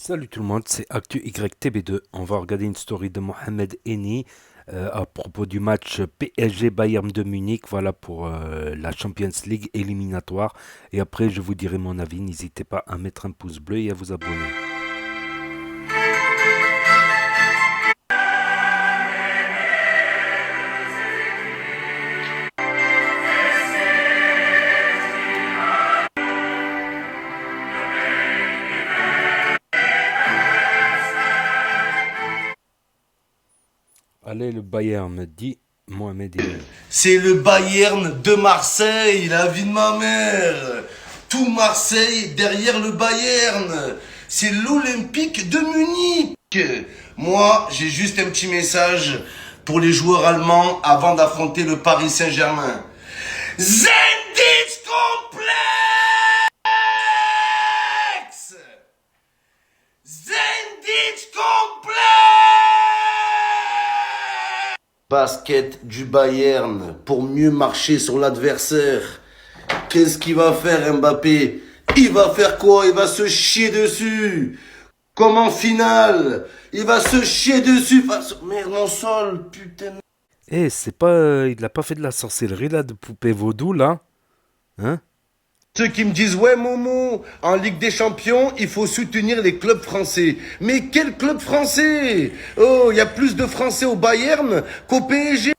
Salut tout le monde, c'est Actu YTB2. On va regarder une story de Mohamed Eni à propos du match PSG Bayern de Munich, voilà pour la Champions League éliminatoire. Et après, je vous dirai mon avis. N'hésitez pas à mettre un pouce bleu et à vous abonner. Allez, le Bayern, dit Mohamed Eni. C'est le Bayern de Marseille, la vie de ma mère. Tout Marseille derrière le Bayern. C'est l'Olympique de Munich. Moi, j'ai juste un petit message pour les joueurs allemands avant d'affronter le Paris Saint-Germain. Zenit complexe. Zenit complexe. Basket du Bayern pour mieux marcher sur l'adversaire. Qu'est-ce qu'il va faire Mbappé? Il va faire quoi? Il va se chier dessus. Comme en finale. Il va se chier dessus. Merde, mon sol, putain. Eh, c'est pas, il n'a pas fait de la sorcellerie là, de poupée vaudou là, hein? Ceux qui me disent, ouais, Momo, en Ligue des Champions, il faut soutenir les clubs français. Mais quel club français? Oh, il y a plus de Français au Bayern qu'au PSG.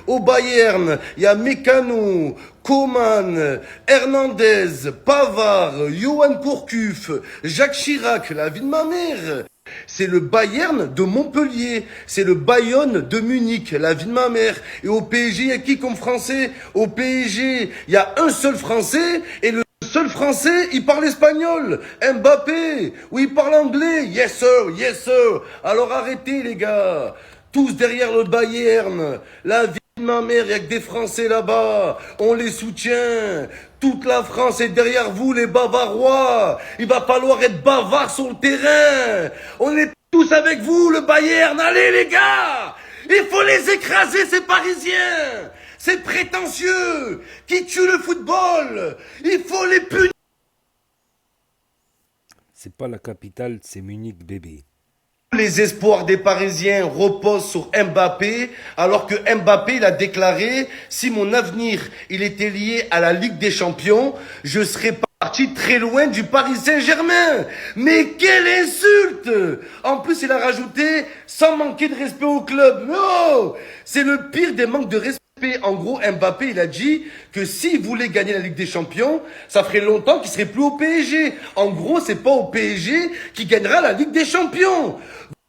Au Bayern, il y a Mécano, Coman, Hernandez, Pavard, Johan Gourcuff, Jacques Chirac, la vie de ma mère. C'est le Bayern de Montpellier. C'est le Bayonne de Munich, la vie de ma mère. Et au PSG, il y a qui comme Français? Au PSG, il y a un seul Français et le seul Français, il parle espagnol. Mbappé. Oui, il parle anglais. Yes sir, yes sir. Alors arrêtez les gars. Tous derrière le Bayern. La vie de ma mère, il n'y a que des Français là-bas. On les soutient. Toute la France est derrière vous, les Bavarois. Il va falloir être bavard sur le terrain. On est tous avec vous, le Bayern. Allez, les gars. Il faut les écraser, ces Parisiens. Ces prétentieux qui tuent le football. Il faut les punir. C'est pas la capitale, c'est Munich bébé. Les espoirs des Parisiens reposent sur Mbappé, alors que Mbappé il a déclaré si mon avenir il était lié à la Ligue des Champions, je serais parti très loin du Paris Saint-Germain. Mais quelle insulte! En plus, il a rajouté sans manquer de respect au club. Non, c'est le pire des manques de respect. En gros, Mbappé, il a dit que s'il voulait gagner la Ligue des Champions, ça ferait longtemps qu'il serait plus au PSG. En gros, c'est pas au PSG qui gagnera la Ligue des Champions.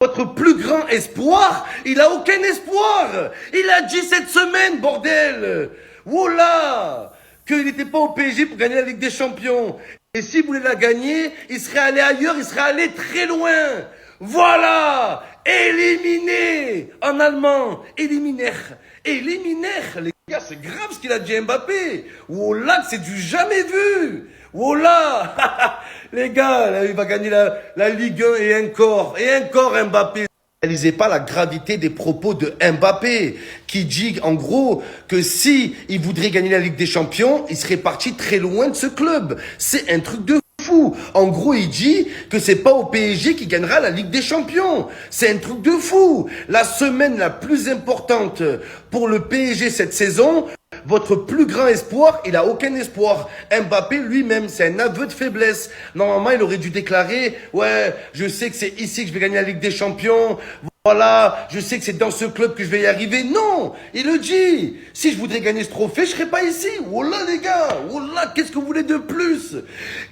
Votre plus grand espoir, il a aucun espoir. Il a dit cette semaine, bordel. Voilà, qu'il n'était pas au PSG pour gagner la Ligue des Champions. Et s'il voulait la gagner, il serait allé ailleurs, il serait allé très loin. Voilà, éliminé en allemand, éliminaire. Éliminaire, les gars, c'est grave ce qu'il a dit Mbappé. Voilà, c'est du jamais vu. Voilà, les gars, là, il va gagner la Ligue 1 et encore Mbappé. Réalisez pas la gravité des propos de Mbappé, qui dit en gros que si il voudrait gagner la Ligue des Champions, il serait parti très loin de ce club. C'est un truc de fou. En gros, il dit que c'est pas au PSG qui gagnera la Ligue des Champions. C'est un truc de fou. La semaine la plus importante pour le PSG cette saison, votre plus grand espoir, il a aucun espoir. Mbappé lui-même, c'est un aveu de faiblesse. Normalement, il aurait dû déclarer, ouais, je sais que c'est ici que je vais gagner la Ligue des Champions. Voilà, je sais que c'est dans ce club que je vais y arriver. Non, il le dit. Si je voudrais gagner ce trophée, je serais pas ici. Voilà les gars, voilà, qu'est-ce que vous voulez de plus?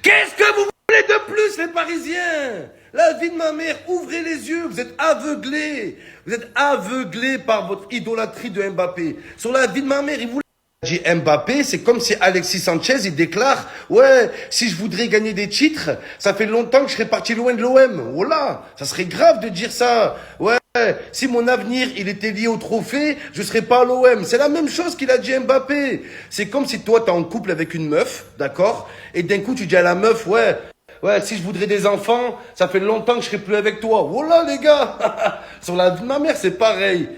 Qu'est-ce que vous voulez de plus, les Parisiens? La vie de ma mère, ouvrez les yeux, vous êtes aveuglés. Vous êtes aveuglés par votre idolâtrie de Mbappé. Sur la vie de ma mère, il voulait dit Mbappé, c'est comme si Alexis Sanchez, il déclare, ouais, si je voudrais gagner des titres, ça fait longtemps que je serais parti loin de l'OM. Voilà, ça serait grave de dire ça. Ouais, si mon avenir, il était lié au trophée, je serais pas à l'OM. C'est la même chose qu'il a dit Mbappé. C'est comme si toi, t'es en couple avec une meuf, d'accord? Et d'un coup, tu dis à la meuf, ouais, si je voudrais des enfants, ça fait longtemps que je serais plus avec toi. Voilà, les gars. Sur la vie de ma mère, c'est pareil.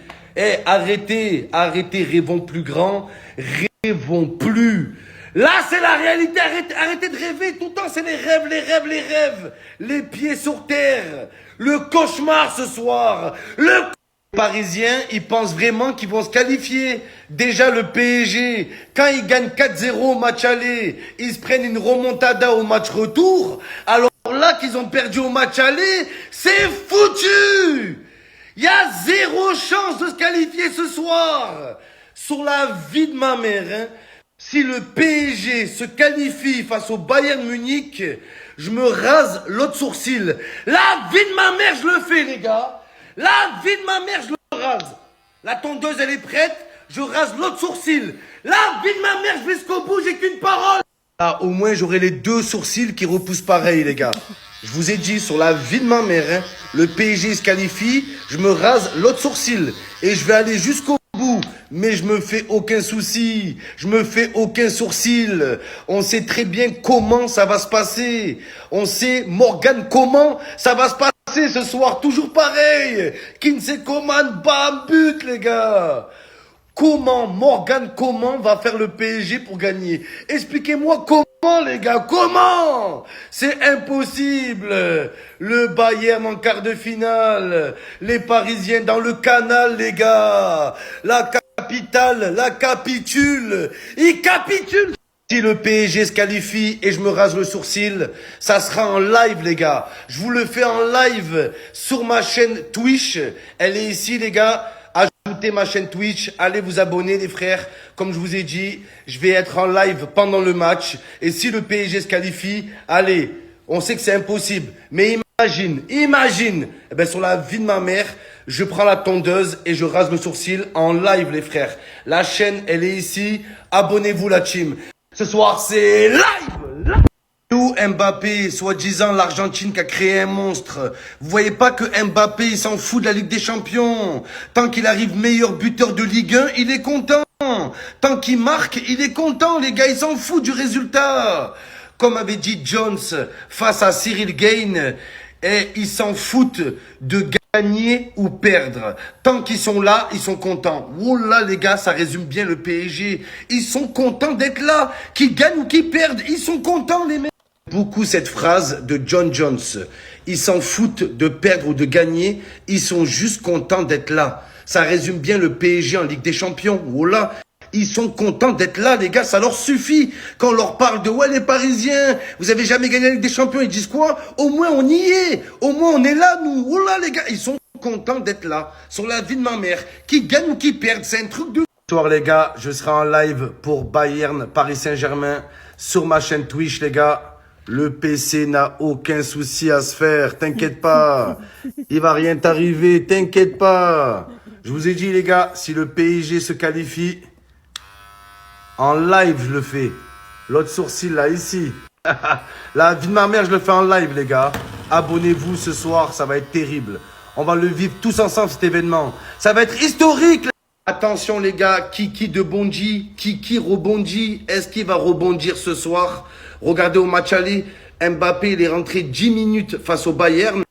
Eh, arrêtez, rêvons plus grand, rêvons plus. Là, c'est la réalité. Arrêtez de rêver. Tout le temps, c'est les rêves, les rêves, les rêves. Les pieds sur terre. Le cauchemar ce soir. Le Parisiens, ils pensent vraiment qu'ils vont se qualifier. Déjà, le PSG, quand ils gagnent 4-0 au match aller, ils se prennent une remontada au match retour. Alors là qu'ils ont perdu au match aller, c'est foutu. Il y a zéro chance de se qualifier ce soir. Sur la vie de ma mère, hein. Si le PSG se qualifie face au Bayern Munich, je me rase l'autre sourcil. La vie de ma mère, je le fais, les gars. La vie de ma mère, je le rase. La tondeuse, elle est prête. Je rase l'autre sourcil. La vie de ma mère, je vais jusqu'au bout, j'ai qu'une parole. Ah, au moins, j'aurai les deux sourcils qui repoussent pareil, les gars. Je vous ai dit, sur la vie de ma mère, hein, le PSG se qualifie, je me rase l'autre sourcil. Et je vais aller jusqu'au bout. Mais je me fais aucun souci. Je me fais aucun sourcil. On sait très bien comment ça va se passer. On sait, Morgan, comment ça va se passer ce soir. Toujours pareil. Kinsey Coman, bam, but, les gars. Comment, Morgan, comment va faire le PSG pour gagner? Expliquez-moi comment, les gars, comment? C'est impossible. Le Bayern en quart de finale. Les Parisiens dans le canal, les gars. La capitale, la capitule. Ils capitulent. Si le PSG se qualifie et je me rase le sourcil, ça sera en live, les gars. Je vous le fais en live sur ma chaîne Twitch. Elle est ici, les gars. Ajoutez ma chaîne Twitch, allez vous abonner les frères. Comme je vous ai dit, je vais être en live pendant le match. Et si le PSG se qualifie, allez, on sait que c'est impossible. Mais imagine, eh ben, sur la vie de ma mère, je prends la tondeuse et je rase le sourcil en live les frères. La chaîne, elle est ici. Abonnez-vous la team. Ce soir, c'est live. Où Mbappé, soi-disant l'Argentine qui a créé un monstre. Vous voyez pas que Mbappé, il s'en fout de la Ligue des Champions. Tant qu'il arrive meilleur buteur de Ligue 1, il est content. Tant qu'il marque, il est content, les gars, il s'en fout du résultat. Comme avait dit Jones face à Cyril Gain, et ils s'en foutent de gagner ou perdre. Tant qu'ils sont là, ils sont contents. Oh là, les gars, ça résume bien le PSG. Ils sont contents d'être là. Qu'ils gagnent ou qu'ils perdent, ils sont contents, les mecs. Beaucoup cette phrase de John Jones. Ils s'en foutent de perdre ou de gagner. Ils sont juste contents d'être là. Ça résume bien le PSG en Ligue des Champions. Oh là, ils sont contents d'être là, les gars. Ça leur suffit. Quand on leur parle de ouais, les Parisiens, vous avez jamais gagné la Ligue des Champions, ils disent quoi? Au moins on y est. Au moins on est là, nous. Oh là, les gars, ils sont contents d'être là. Sur la vie de ma mère. Qui gagne ou qui perd, c'est un truc de... Ce soir, les gars, je serai en live pour Bayern, Paris Saint-Germain, sur ma chaîne Twitch, les gars. Le PC n'a aucun souci à se faire, t'inquiète pas. Il va rien t'arriver, t'inquiète pas. Je vous ai dit, les gars, si le PSG se qualifie, en live, je le fais. L'autre sourcil, là, ici. La vie de ma mère, je le fais en live, les gars. Abonnez-vous ce soir, ça va être terrible. On va le vivre tous ensemble, cet événement. Ça va être historique. Attention, les gars, Kiki de Bondy, Kiki rebondit. Est-ce qu'il va rebondir ce soir? Regardez au match aller, Mbappé, il est rentré 10 minutes face au Bayern.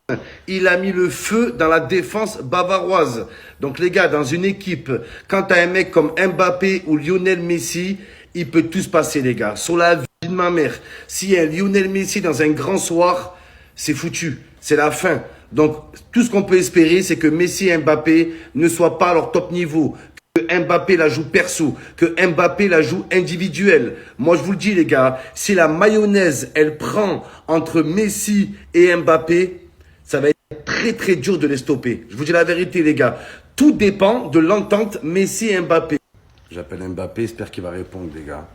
Il a mis le feu dans la défense bavaroise. Donc les gars, dans une équipe, quand t'as un mec comme Mbappé ou Lionel Messi, il peut tout se passer, les gars. Sur la vie de ma mère, s'il y a un Lionel Messi dans un grand soir, c'est foutu. C'est la fin. Donc, tout ce qu'on peut espérer, c'est que Messi et Mbappé ne soient pas à leur top niveau. Que Mbappé la joue perso, que Mbappé la joue individuelle. Moi, je vous le dis, les gars, si la mayonnaise, elle prend entre Messi et Mbappé, ça va être très, très dur de les stopper. Je vous dis la vérité, les gars. Tout dépend de l'entente Messi et Mbappé. J'appelle Mbappé, j'espère qu'il va répondre, les gars.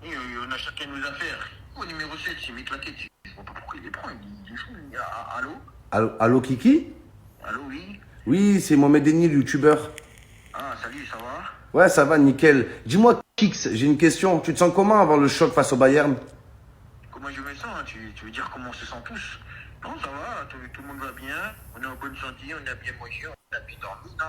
On a chacun nos affaires. Au numéro 7, il m'éclatait. Je ne sais pas pourquoi il les prend. Il est fou. Allô? Allô, Kiki? Allô, oui? Oui, c'est Mohamed Eni, le youtubeur. Ah, salut, ça va? Ouais, ça va, nickel. Dis-moi, Kix, j'ai une question. Tu te sens comment avant le choc face au Bayern? Comment je me sens, hein? Tu veux dire comment on se sent tous? Non, ça va, tout le monde va bien. On est en bonne santé, on a bien mangé, on a bien dormi. Non,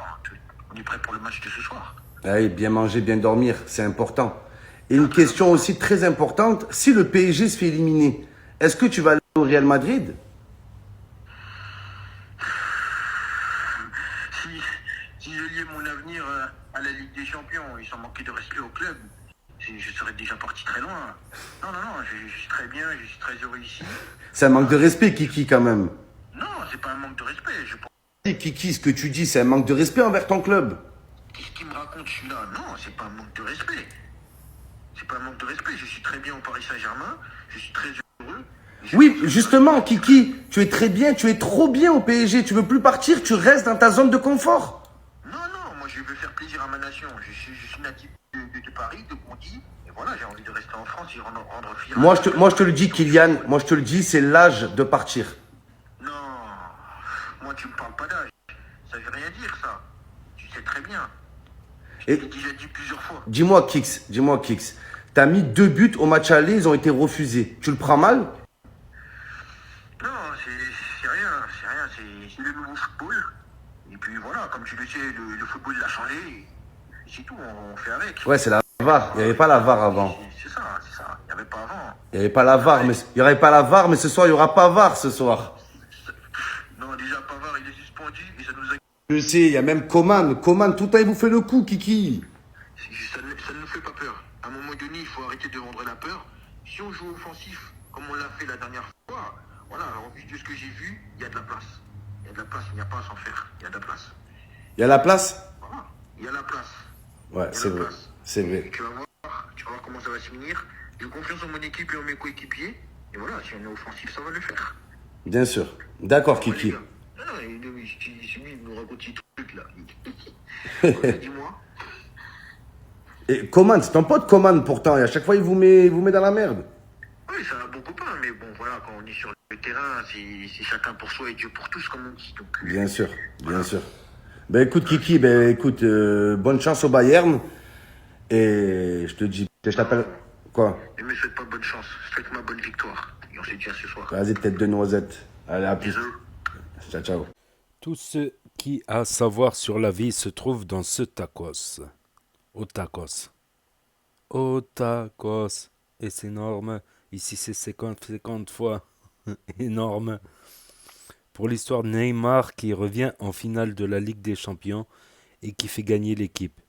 on est prêt pour le match de ce soir. Oui, bien manger, bien dormir, c'est important. Et une question aussi très importante, si le PSG se fait éliminer, est-ce que tu vas aller au Real Madrid? Si je liais mon avenir à la Ligue des Champions et sans manquer de respect au club, je serais déjà parti très loin. Non, non, non, je suis très bien, je suis très heureux ici. C'est un manque de respect, Kiki, quand même. Non, c'est pas un manque de respect. Je pense. Kiki, ce que tu dis, c'est un manque de respect envers ton club. Qu'est-ce qu'il me raconte celui-là? Non, c'est pas un manque de respect. C'est pas un manque de respect. Je suis très bien au Paris Saint-Germain. Je suis très heureux. Oui, justement, Kiki, tu es très bien, tu es trop bien au PSG. Tu veux plus partir, tu restes dans ta zone de confort. Non, non, moi je veux faire plaisir à ma nation. Je suis natif de Paris, de Bondy. Et voilà, j'ai envie de rester en France et rendre fier. Moi, je te le dis, Kylian, moi, je te le dis, c'est l'âge de partir. Non, moi tu me parles pas d'âge. Ça veut rien dire ça. Tu sais très bien. Je Et t'ai déjà dit plusieurs fois. dis-moi, Kix, t'as mis 2 buts au match aller, ils ont été refusés. Tu le prends mal? Non, c'est rien, c'est rien. C'est le nouveau football. Et puis voilà, comme tu le sais, le football il a changé. Et c'est tout, on fait avec. Ouais, c'est la VAR. Il n'y avait pas la VAR avant. C'est ça, c'est ça. Il n'y avait pas avant. Il n'y avait pas la VAR, mais il y aurait pas la VAR, mais ce soir, il n'y aura pas VAR ce soir. Non, déjà Pavard il est suspendu et ça nous a. Je sais, il y a même Coman. Coman, tout le temps, il vous fait le coup, Kiki. Ça ne nous fait pas peur. À un moment donné, il faut arrêter de vendre la peur. Si on joue offensif, comme on l'a fait la dernière fois, voilà, en vue de ce que j'ai vu, il y a de la place. Il y a de la place, il n'y a pas à s'en faire. Il y a de la place. Il y a la place? Voilà, il y a la place. Ouais, Il y a c'est la vrai. place. C'est Et vrai. tu vas voir comment ça va se finir. J'ai confiance en mon équipe et en mes coéquipiers. Et voilà, si on est offensif, ça va le faire. Bien sûr. D'accord, Ouais, les Kiki. gars. Non, non, c'est lui, il nous raconte des trucs là. Ouais, dis-moi. Et Coman, c'est ton pote Coman pourtant, et à chaque fois, il vous met dans la merde. Oui, c'est un bon copain, mais bon, voilà, quand on est sur le terrain, c'est chacun pour soi et Dieu pour tous, comme on dit. Donc, Bien sûr, bien sûr. Ben écoute, Kiki, ben écoute, bonne chance au Bayern. Et je te dis, je t'appelle. Quoi? ne me souhaite pas bonne chance, souhaite ma bonne victoire. Et on se dit à ce soir. Vas-y, tête de noisette. Allez, à plus. Bisous. Ciao, ciao. Tout ce qui a à savoir sur la vie se trouve dans ce tacos. Au tacos. Au tacos. Et c'est énorme. Ici, c'est 50 fois. Énorme. Pour l'histoire de Neymar qui revient en finale de la Ligue des Champions et qui fait gagner l'équipe.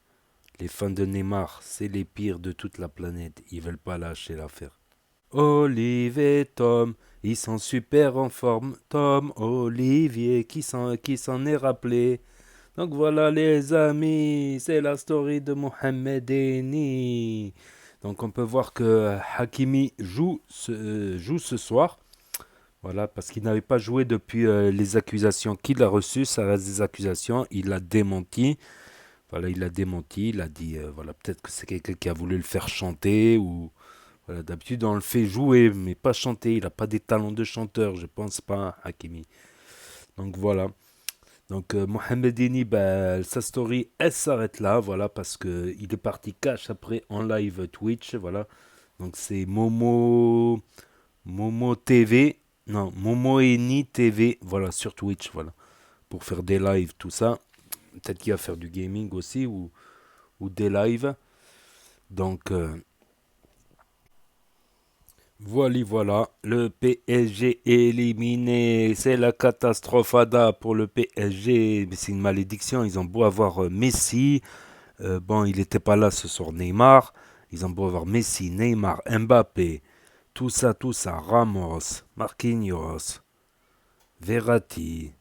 Les fans de Neymar, c'est les pires de toute la planète. Ils veulent pas lâcher l'affaire. Olive et Tom, ils sont super en forme. Tom, Olivier, qui s'en est rappelé. Donc voilà les amis, c'est la story de Mohamed Eni. Donc on peut voir que Hakimi joue ce soir. Voilà, parce qu'il n'avait pas joué depuis les accusations qu'il a reçues. Ça reste des accusations, il a démenti. Voilà, il a démenti, il a dit, voilà, peut-être que c'est quelqu'un qui a voulu le faire chanter ou... Voilà, d'habitude, on le fait jouer, mais pas chanter. Il n'a pas des talents de chanteur, je pense pas, Hakimi. Donc voilà. Donc Mohamed Eni, bah, sa story, elle s'arrête là, voilà, parce que il est parti cash après en live Twitch, voilà. Donc c'est Momo TV, non, Momo Eni TV, voilà, sur Twitch, voilà, pour faire des lives, tout ça. Peut-être qu'il va faire du gaming aussi ou des lives. Donc voilà, le PSG est éliminé, c'est la catastrophe Ada pour le PSG, mais c'est une malédiction, ils ont beau avoir Messi, bon il n'était pas là ce soir Neymar, ils ont beau avoir Messi, Neymar, Mbappé, tout ça, Ramos, Marquinhos, Verratti,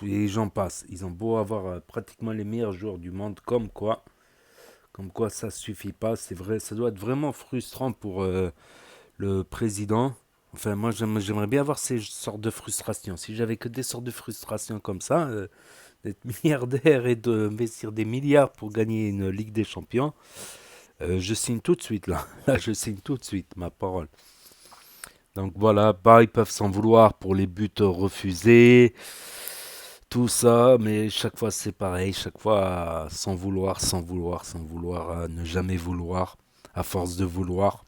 et j'en passe, ils ont beau avoir pratiquement les meilleurs joueurs du monde, comme quoi ça suffit pas, c'est vrai, ça doit être vraiment frustrant pour... le président, enfin moi j'aimerais bien avoir ces sortes de frustrations. Si j'avais que des sortes de frustrations comme ça, d'être milliardaire et d'investir des milliards pour gagner une Ligue des Champions, je signe tout de suite là. Là je signe tout de suite, ma parole. Donc voilà, bah ils peuvent s'en vouloir pour les buts refusés, tout ça, mais chaque fois c'est pareil, chaque fois sans vouloir, ne jamais vouloir, à force de vouloir.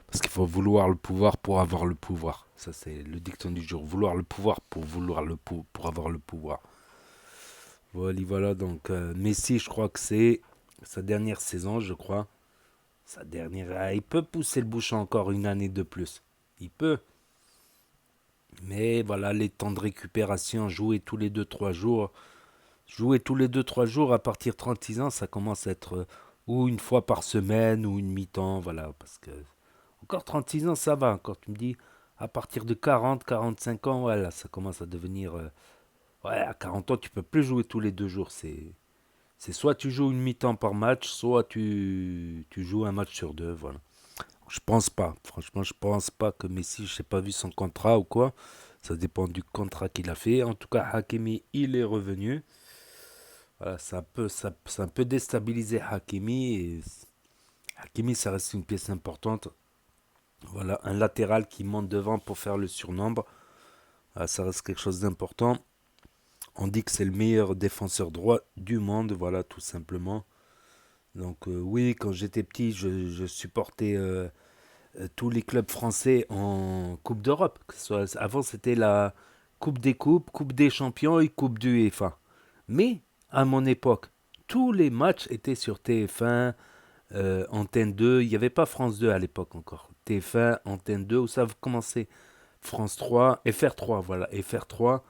Parce qu'il faut vouloir le pouvoir pour avoir le pouvoir. Ça, c'est le dicton du jour. Vouloir le pouvoir pour pour avoir le pouvoir. Voilà. Donc, Messi, je crois que c'est sa dernière saison, je crois. Sa dernière... il peut pousser le bouchon encore une année de plus. Il peut. Mais voilà, les temps de récupération, jouer tous les 2-3 jours. Jouer tous les 2-3 jours à partir de 36 ans, ça commence à être ou une fois par semaine, ou une mi-temps, voilà, parce que encore 36 ans, ça va, encore tu me dis, à partir de 40, 45 ans, voilà, ça commence à devenir, ouais, à 40 ans, tu peux plus jouer tous les 2 jours, c'est soit tu joues une mi-temps par match, soit tu joues un match sur deux, voilà. Je pense pas. Franchement, je pense pas que Messi, je n'ai pas vu son contrat ou quoi. Ça dépend du contrat qu'il a fait. En tout cas, Hakimi, il est revenu. Voilà, ça a un peu déstabilisé Hakimi. Et Hakimi, ça reste une pièce importante. Voilà, un latéral qui monte devant pour faire le surnombre. Voilà, ça reste quelque chose d'important. On dit que c'est le meilleur défenseur droit du monde, voilà, tout simplement. Donc oui, quand j'étais petit, je supportais tous les clubs français en Coupe d'Europe. Avant, c'était la Coupe des Coupes, Coupe des Champions et Coupe du UEFA. Mais, à mon époque, tous les matchs étaient sur TF1, Antenne 2. Il n'y avait pas France 2 à l'époque encore. TF1, Antenne 2, où ça commençait. France 3, FR3, voilà, FR3.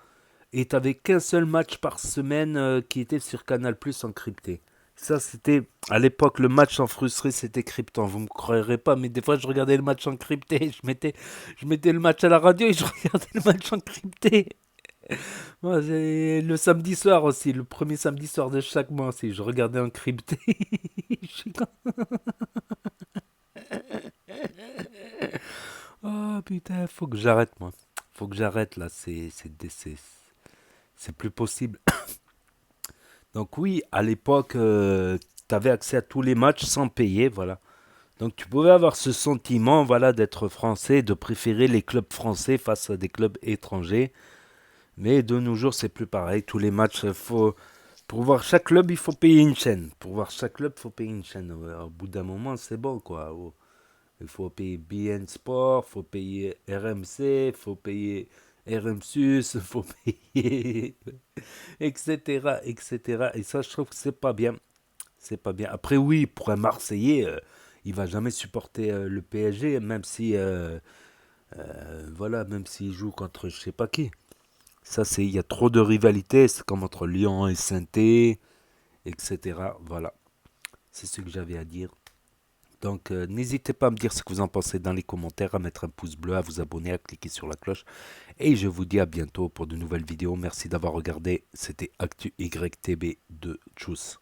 Et tu n'avais qu'un seul match par semaine qui était sur Canal Plus encrypté. Ça, c'était à l'époque le match en frustré, c'était cryptant. Vous me croirez pas, mais des fois je regardais le match encrypté, je mettais le match à la radio et je regardais le match encrypté. Moi, le samedi soir aussi, le premier samedi soir de chaque mois aussi, je regardais encrypté. Je suis comme, oh putain, faut que j'arrête moi. Faut que j'arrête là, c'est plus possible. Donc oui, à l'époque, tu avais accès à tous les matchs sans payer, voilà. Donc tu pouvais avoir ce sentiment, voilà, d'être français, de préférer les clubs français face à des clubs étrangers. Mais de nos jours, c'est plus pareil. Tous les matchs, pour voir chaque club, il faut payer une chaîne. Pour voir chaque club, il faut payer une chaîne. Ouais, au bout d'un moment, c'est bon, quoi. Oh, il faut payer BN Sport, il faut payer RMC, il faut payer RMSUS, il faut payer, etc., etc. Et ça, je trouve que c'est pas bien. C'est pas bien. Après, oui, pour un Marseillais, il va jamais supporter le PSG, même si, voilà, même s'il joue contre je sais pas qui. Ça, il y a trop de rivalité. C'est comme entre Lyon et Saint-Étienne, etc. Voilà, c'est ce que j'avais à dire. Donc, n'hésitez pas à me dire ce que vous en pensez dans les commentaires, à mettre un pouce bleu, à vous abonner, à cliquer sur la cloche. Et je vous dis à bientôt pour de nouvelles vidéos. Merci d'avoir regardé. C'était Actu YTB de Tchuss.